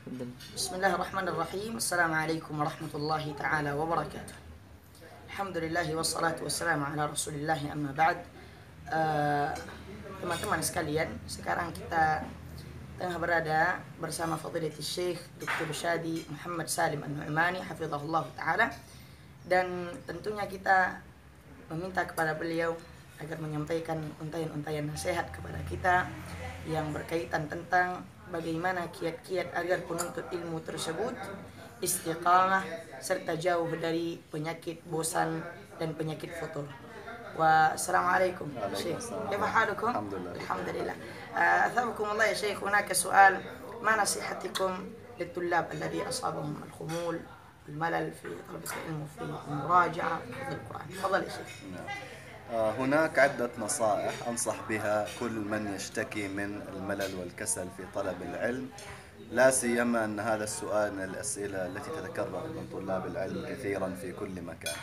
Bismillahirrahmanirrahim. Assalamualaikum warahmatullahi ta'ala wabarakatuh. Alhamdulillahi wassalatu wassalamu ala rasulillah, amma ba'd. Teman-teman sekalian, sekarang kita tengah berada bersama Fadilatul Syekh Dr. Syadi Muhammad Salim An-Nu'mani hafizahullah ta'ala. Dan tentunya kita meminta kepada beliau agar menyampaikan untayan-untayan nasihat kepada kita yang berkaitan tentang bagaimana kiat-kiat agar penuntut ilmu tersebut istiqamah serta jauh dari penyakit bosan dan penyakit futur. Wassalamualaikum Syekh. كيف حالكم؟ الحمد لله. أثابكم الله يا شيخ. هناك سؤال: ما نصيحتكم للطلاب الذي أصابهم الخمول والملل في طلب العلم وفي المراجعة في القرآن؟ تفضل يا شيخ. هناك عدة نصائح أنصح بها كل من يشتكي من الملل والكسل في طلب العلم، لا سيما أن هذا السؤال من الأسئلة التي تتكرر من طلاب العلم كثيرا في كل مكان.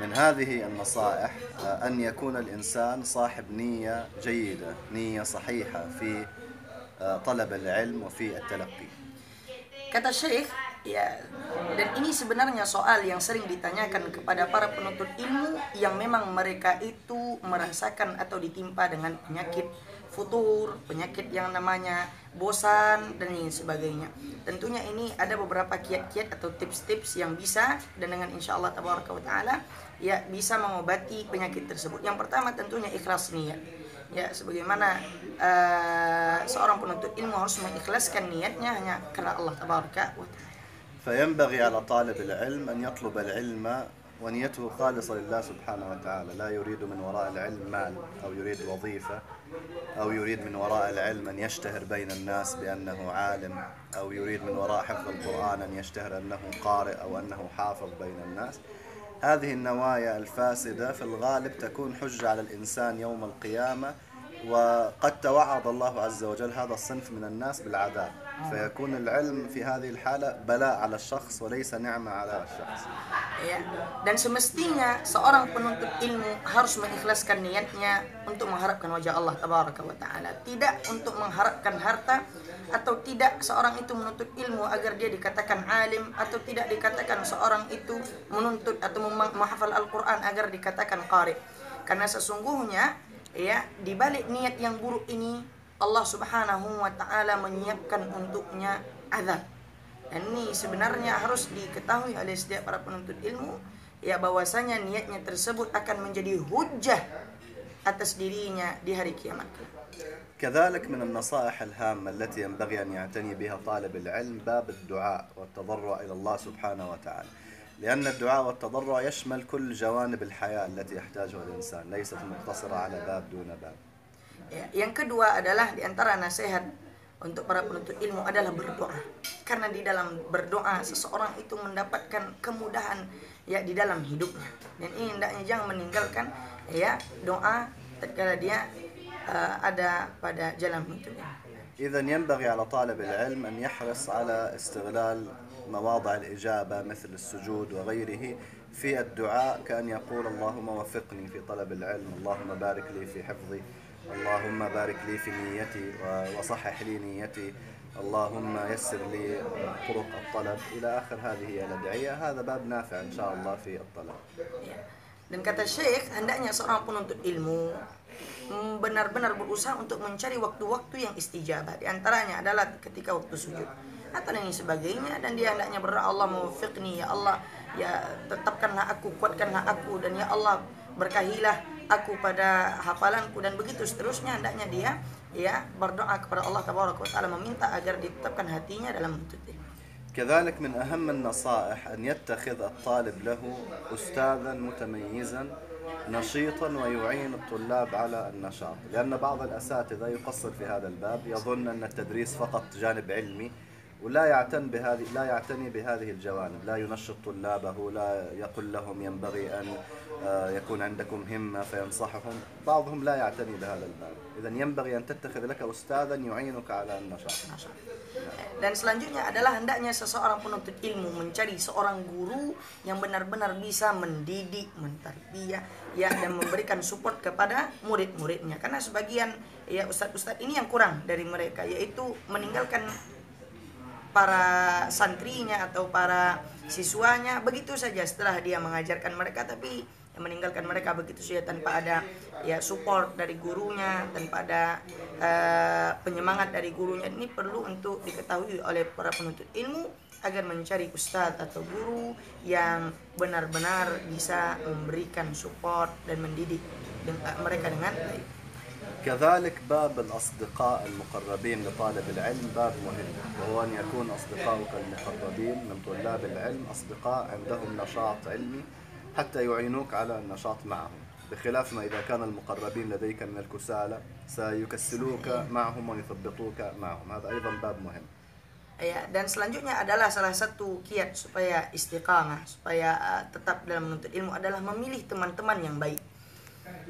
من هذه النصائح أن يكون الإنسان صاحب نية جيدة، نية صحيحة في طلب العلم وفي التلقي. Kata Syekh, ya, dan ini sebenarnya soal yang sering ditanyakan kepada para penuntut ilmu yang memang mereka itu merasakan atau ditimpa dengan penyakit futur, penyakit yang namanya bosan dan lain sebagainya. Tentunya ini ada beberapa kiat-kiat atau tips-tips yang bisa dan dengan insyaallah tabaraka wa taala ya bisa mengobati penyakit tersebut. Yang pertama tentunya ikhlas niat. Ya, sebagaimana seorang penuntut ilmu harus mengikhlaskan niatnya hanya karena Allah tabaraka wa taala. فينبغي على طالب العلم أن يطلب العلم ونيته خالصة لله سبحانه وتعالى، لا يريد من وراء العلم مال أو يريد وظيفة أو يريد من وراء العلم أن يشتهر بين الناس بأنه عالم أو يريد من وراء حفظ القرآن أن يشتهر أنه قارئ أو أنه حافظ بين الناس. هذه النوايا الفاسدة في الغالب تكون حجة على الإنسان يوم القيامة، وقد توعد الله عز وجل هذا الصنف من الناس بالعذاب، فيكون العلم في هذه الحالة بلاء على الشخص وليس نعمة على الشخص. Ya, dan semestinya seorang penuntut ilmu harus mengikhlaskan niatnya untuk mengharapkan wajah Allah tabaraka wa taala, tidak untuk mengharapkan harta, atau tidak seorang itu menuntut ilmu agar dia dikatakan alim, atau tidak dikatakan seorang itu menuntut atau menghafal Al-Qur'an agar dikatakan qari. Karena sesungguhnya ya, di balik niat yang buruk ini Allah Subhanahu wa taala menyiapkan untuknya azab. Dan ini sebenarnya harus diketahui oleh setiap para penuntut ilmu ya, bahwasanya niatnya tersebut akan menjadi hujjah atas dirinya di hari kiamat. كذلك من النصائح الهامة التي ينبغي أن يعتني بها طالب العلم باب الدعاء والتضرع إلى الله سبحانه وتعالى، لأن الدعاء والتضرع يشمل كل جوانب الحياة التي يحتاجها الإنسان، ليست مقتصرة على باب دون باب. Ya, yang kedua adalah di antara nasihat untuk para penuntut ilmu adalah berdoa. Karena di dalam berdoa seseorang itu mendapatkan kemudahan ya di dalam hidupnya. Dan ini hendaknya jangan meninggalkan ya doa tatkala dia ada pada jalan hidupnya. إذن ينبغي على طالب العلم أن يحرص على استغلال مواضع الإجابة مثل السجود وغيره في الدعاء، كأن يقول اللهم وفقني في طلب العلم، اللهم بارك لي في حفظي، اللهم بارك لي في نيتي وصحح لي نيتي، اللهم يسر لي طرق الطلب إلى آخر هذه الأدعية. هذا باب نافع إن شاء الله في الطلب. Dan kata Syekh, hendaknya seorang penuntut ilmu benar-benar berusaha untuk mencari waktu-waktu yang istijabah. Di antaranya adalah ketika waktu sujud atau ini sebagainya, dan dia hendaknya berdoa, Allah muwaffiqni, ya Allah ya tetapkanlah aku, kuatkanlah aku, dan ya Allah berkahilah aku pada hafalanku, dan begitu seterusnya. Hendaknya dia ya berdoa kepada Allah tabaraka wa taala, meminta agar ditetapkan hatinya dalam menuntut ilmu. كذلك من أهم النصائح أن يتخذ الطالب له أستاذا متميزا نشيطا ويعين الطلاب على النشاط، لأن بعض الأساتذة يقصر في هذا الباب، يظن أن التدريس فقط جانب علمي ولا يعتني بهذه الجوانب، لا ينشط طلابه، لا يقول لهم ينبغي أن يكون عندكم همة فينصحهم. بعضهم لا يعتني بهذا الباب، إذن ينبغي أن تتخذ لك أستاذا يعينك على النشاط. Dan selanjutnya adalah hendaknya seseorang penuntut ilmu mencari seorang guru yang benar-benar bisa mendidik, mentarbiyah ya, dan memberikan support kepada murid-muridnya. Karena sebagian ya ustadz-ustadz ini yang kurang dari mereka, yaitu meninggalkan para santrinya atau para siswanya begitu saja setelah dia mengajarkan mereka, tapi meninggalkan mereka begitu saja tanpa ada ya support dari gurunya, tanpa ada penyemangat dari gurunya. Ini perlu untuk diketahui oleh para penuntut ilmu agar mencari ustadz atau guru yang benar-benar bisa memberikan support dan mendidik mereka dengan baik. كذلك باب الأصدقاء المقربين لطالب العلم باب مهم، وهو أن يكون أصدقاؤك المقربين من طلاب العلم أصدقاء عندهم نشاط علمي حتى يعينوك على النشاط معهم، بخلاف ما إذا كان المقربين لديك من الكسالى سيكسلوك معهم ويثبطوك معهم. هذا أيضا باب مهم. Ya, dan selanjutnya adalah salah satu kiat supaya istiqamah, supaya tetap dalam menuntut ilmu adalah memilih teman-teman yang baik.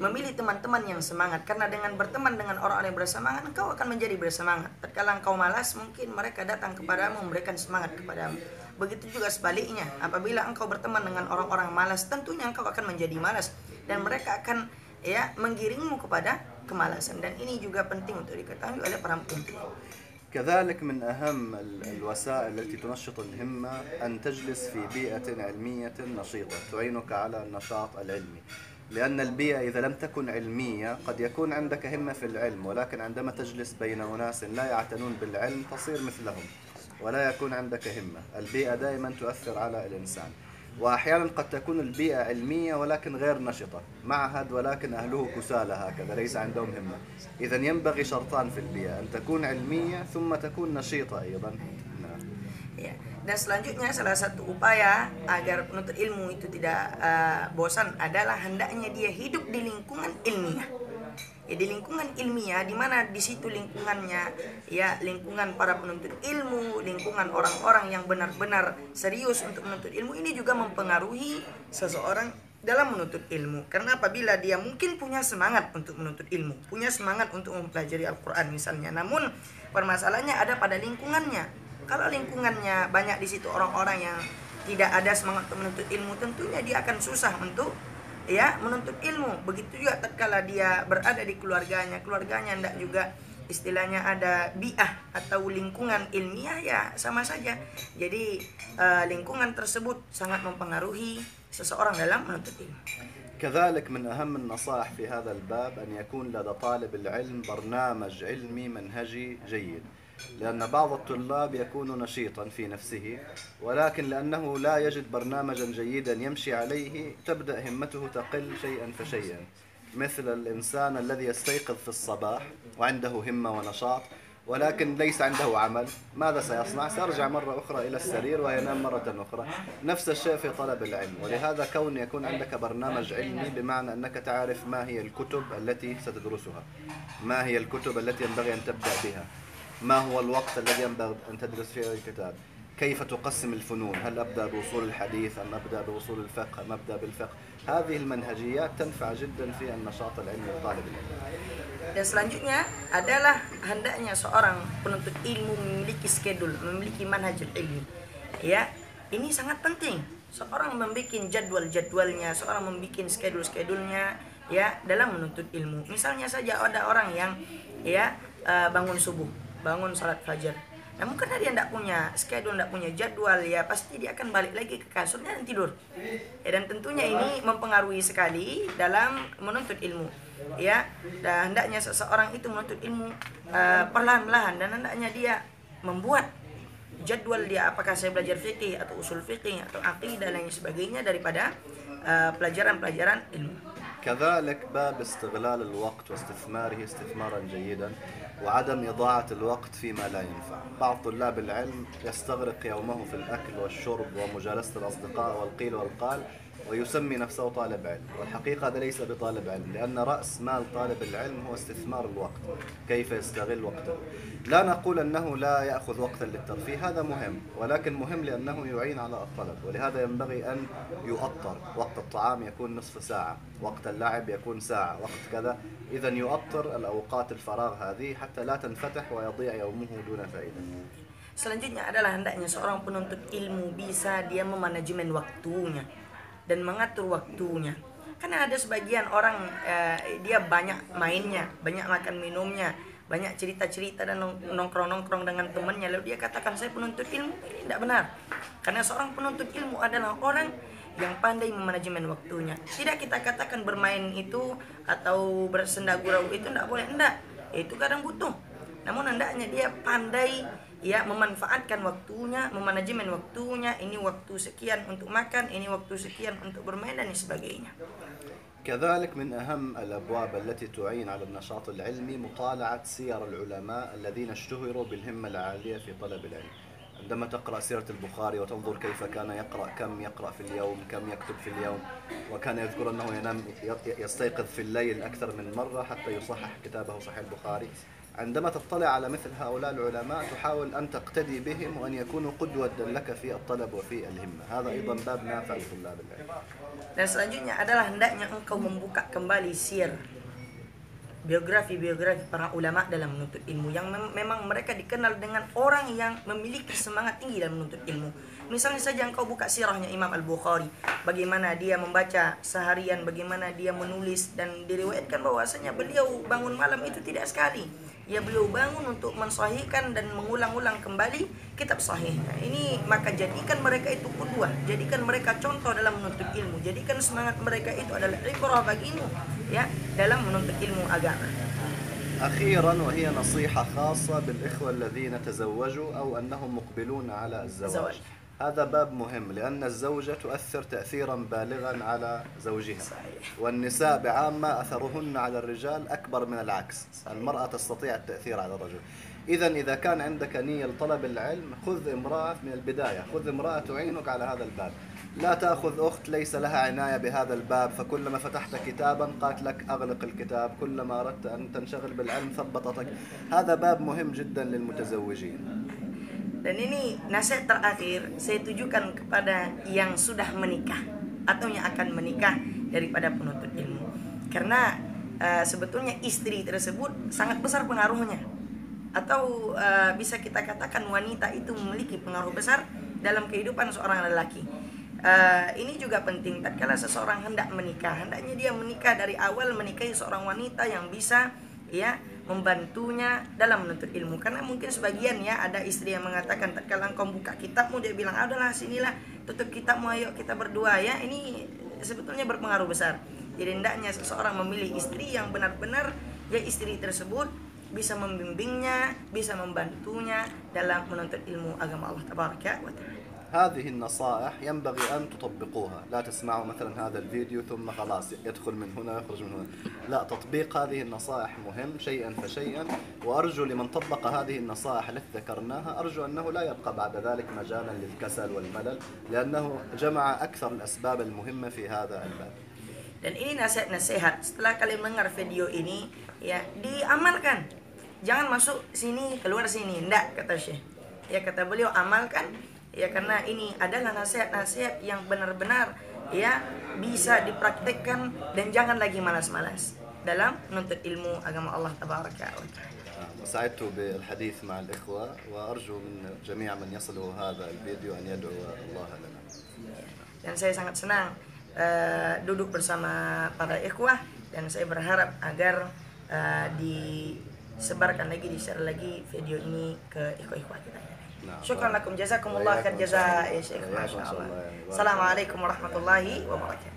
Memilih teman-teman yang semangat, karena dengan berteman dengan orang-orang yang bersemangat engkau akan menjadi bersemangat. Tatkala engkau malas, mungkin mereka datang kepadamu memberikan semangat kepadamu. Begitu juga sebaliknya, apabila engkau berteman dengan orang-orang malas, tentunya engkau akan menjadi malas dan mereka akan ya menggiringmu kepada kemalasan. Dan ini juga penting untuk diketahui oleh para penuntut. كذلك من أهم الوسائل التي تنشط الهمة أن تجلس في بيئة علمية نشيطة تعينك على النشاط العلمي، لأن البيئة إذا لم تكن علمية قد يكون عندك همة في العلم، ولكن عندما تجلس بين أناس لا يعتنون بالعلم تصير مثلهم ولا يكون عندك همة. البيئة دائما تؤثر على الإنسان، وأحيانا قد تكون البيئة علمية ولكن غير نشطة، معهد ولكن أهله كسالى هكذا ليس عندهم همة. إذا ينبغي شرطان في البيئة، أن تكون علمية ثم تكون نشيطة أيضا. Ya. Dan selanjutnya salah satu upaya agar penuntut ilmu itu tidak bosan adalah hendaknya dia hidup di lingkungan ilmiah. Ya, di lingkungan ilmiah, di mana di situ lingkungannya ya lingkungan para penuntut ilmu, lingkungan orang-orang yang benar-benar serius untuk menuntut ilmu, ini juga mempengaruhi seseorang dalam menuntut ilmu. Karena apabila dia mungkin punya semangat untuk menuntut ilmu, punya semangat untuk mempelajari Al-Quran misalnya, namun permasalahannya ada pada lingkungannya. Kalau lingkungannya banyak di situ orang-orang yang tidak ada semangat untuk menuntut ilmu, tentunya dia akan susah untuk ya menuntut ilmu. Begitu juga tatkala dia berada di keluarganya hendak juga istilahnya ada bi'ah atau lingkungan ilmiah, ya sama saja. Jadi lingkungan tersebut sangat mempengaruhi seseorang dalam menuntut ilmu. كذلك من أهم النصائح في هذا الباب أن يكون لدى طالب العلم برنامج علمي منهجي جيد، لأن بعض الطلاب يكون نشيطا في نفسه ولكن لأنه لا يجد برنامجا جيدا يمشي عليه تبدأ همته تقل شيئا فشيئا، مثل الإنسان الذي يستيقظ في الصباح وعنده همة ونشاط ولكن ليس عنده عمل، ماذا سيصنع؟ سيرجع مرة أخرى إلى السرير وينام مرة أخرى. نفس الشيء في طلب العلم، ولهذا كون يكون عندك برنامج علمي بمعنى أنك تعرف ما هي الكتب التي ستدرسها، ما هي الكتب التي ينبغي أن تبدأ بها، ما هو الوقت الذي ينبغي أن تدرس فيه الكتاب، كيف تقسم الفنون، هل أبدأ بوصول الحديث أم أبدأ بوصول الفقه أم أبدأ بالفقه. هذه المنهجيات تنفع جدا في النشاط العلمي لطالب العلم. Dan selanjutnya adalah hendaknya seorang penuntut ilmu memiliki schedule, memiliki manhaj ilmi. Ya, ini sangat penting. Seorang membuat jadwal-jadwalnya, seorang membuat schedule-schedule-nya ya dalam menuntut ilmu. Misalnya saja ada orang yang ya bangun subuh, bangun salat fajar. Namun karena dia tidak punya schedule, tidak punya jadwal, ya pasti dia akan balik lagi ke kasurnya dan tidur. Ya, dan tentunya ini mempengaruhi sekali dalam menuntut ilmu. Ya, dan hendaknya seseorang itu menuntut ilmu perlahan-lahan, dan hendaknya dia membuat jadwal dia, apakah saya belajar fikih atau usul fikih atau aqidah dan lain sebagainya daripada pelajaran-pelajaran ilmu. كذلك باب استغلال الوقت واستثماره استثمارا جيدا وعدم إضاعة الوقت فيما لا ينفع. بعض طلاب العلم يستغرق يومه في الأكل والشرب ومجالسة الأصدقاء والقيل والقال ويسمي نفسه طالب علم، والحقيقة هذا ليس بطالب علم، لأن رأس مال طالب العلم هو استثمار الوقت، كيف يستغل وقته. لا نقول أنه لا يأخذ وقتا للترفيه، هذا مهم، ولكن مهم لأنه يعين على الطلب، ولهذا ينبغي أن يؤطر. وقت الطعام يكون نصف ساعة، وقت اللعب يكون ساعة، وقت كذا. إذا يؤطر الأوقات الفراغ هذه حتى لا تنفتح ويضيع يومه دون فائدة. Selanjutnya adalah hendaknya seorang penuntut ilmu bisa dia memanajemen waktunya dan mengatur waktunya. Karena ada sebagian orang dia banyak mainnya, banyak makan minumnya, banyak cerita-cerita dan nongkrong-nongkrong dengan temannya, lalu dia katakan saya penuntut ilmu, ini tidak benar. Karena seorang penuntut ilmu adalah orang yang pandai memanajemen waktunya. Tidak kita katakan bermain itu atau bersenda gurau itu tidak boleh, tidak. Itu kadang butuh. Namun hendaknya dia pandai ya memanfaatkan waktunya, memanajemen waktunya. Ini waktu sekian untuk makan, ini waktu sekian untuk bermain dan sebagainya. كذلك من أهم الأبواب التي تعين على النشاط العلمي مطالعة سير العلماء الذين اشتهروا بالهمة العالية في طلب العلم. عندما تقرأ سيرة البخاري وتنظر كيف كان يقرأ، كم يقرأ في اليوم، كم يكتب في اليوم، وكان يذكر أنه يستيقظ في الليل أكثر من مرة حتى يصحح كتابه صحيح البخاري. عندما تطلع على مثل هؤلاء العلماء تحاول أن تقتدي بهم وأن يكونوا قدوة لك في الطلب وفي الهمة. هذا أيضا باب نافع لطلاب العلم. Dan selanjutnya adalah hendaknya engkau membuka kembali sir biografi para ulama dalam menuntut ilmu yang memang mereka dikenal dengan orang yang memiliki semangat tinggi dalam menuntut ilmu. Misalnya saja engkau buka sirahnya Imam Al-Bukhari, bagaimana dia membaca seharian, bagaimana dia menulis, dan diriwayatkan bahwasanya beliau bangun malam itu tidak sekali. Ya, beliau bangun untuk mensahihkan dan mengulang-ulang kembali kitab sahihnya. Ini maka jadikan mereka itu qudwah, jadikan mereka contoh dalam menuntut ilmu, jadikan semangat mereka itu adalah ibrah bagimu ya dalam menuntut ilmu agama. أخيرا وهي نصيحة خاصة بالإخوة الذين تزوجوا أو أنهم مقبلون على الزواج. هذا باب مهم لأن الزوجة تؤثر تأثيرا بالغا على زوجها، والنساء بعامة أثرهن على الرجال أكبر من العكس. المرأة تستطيع التأثير على الرجل. إذا كان عندك نية لطلب العلم خذ امرأة من البداية، خذ امرأة تعينك على هذا الباب. لا تأخذ أخت ليس لها عناية بهذا الباب، فكلما فتحت كتابا قالت لك أغلق الكتاب، كلما أردت أن تنشغل بالعلم ثبطتك. هذا باب مهم جدا للمتزوجين. Dan ini nasihat terakhir saya tujukan kepada yang sudah menikah atau yang akan menikah daripada penuntut ilmu. Karena sebetulnya istri tersebut sangat besar pengaruhnya. Atau bisa kita katakan wanita itu memiliki pengaruh besar dalam kehidupan seorang lelaki. Ini juga penting tatkala seseorang hendak menikah, hendaknya dia menikah dari awal, menikahi seorang wanita yang bisa ya membantunya dalam menuntut ilmu. Karena mungkin sebagian ya ada istri yang mengatakan tatkala engkau buka kitabmu dia bilang udahlah sinilah tutup kitabmu, ayo kita berdua ya. Ini sebetulnya berpengaruh besar. Jadi hendaknya seseorang memilih istri yang benar-benar ya istri tersebut bisa membimbingnya, bisa membantunya dalam menuntut ilmu agama Allah Tabaraka wa Ta'ala. هذه النصائح ينبغي أن تطبقوها. لا تسمعوا مثلا هذا الفيديو ثم خلاص يدخل من هنا يخرج من هنا. لا، تطبيق هذه النصائح مهم شيئا فشيئا. وأرجو لمن طبق هذه النصائح التي ذكرناها أرجو أنه لا يبقى بعد ذلك مجالا للكسل والملل، لأنه جمع أكثر الأسباب المهمة في هذا الباب. Dan ini nasihat-nasihat setelah kalian mendengar video ini ya diamalkan. Jangan masuk sini keluar sini, enggak kata Syekh. Ya kata beliau amalkan. Ya karena ini adalah nasihat-nasihat yang benar-benar ya bisa dipraktekkan dan jangan lagi malas-malas dalam menuntut ilmu agama Allah Tabaraka wa Ta'ala. سعدت بالحديث مع الإخوة وأرجو من جميع من يصله هذا الفيديو أن يدعو الله لنا. Dan saya sangat senang duduk bersama para ikhwah dan saya berharap agar disebarkan lagi, di-share lagi video ini ke ikhwah-ikhwah kita. Syukran lakum, jazakumullah khair jazaa ya Syekh. Masyaallah. Assalamualaikum warahmatullahi wabarakatuh.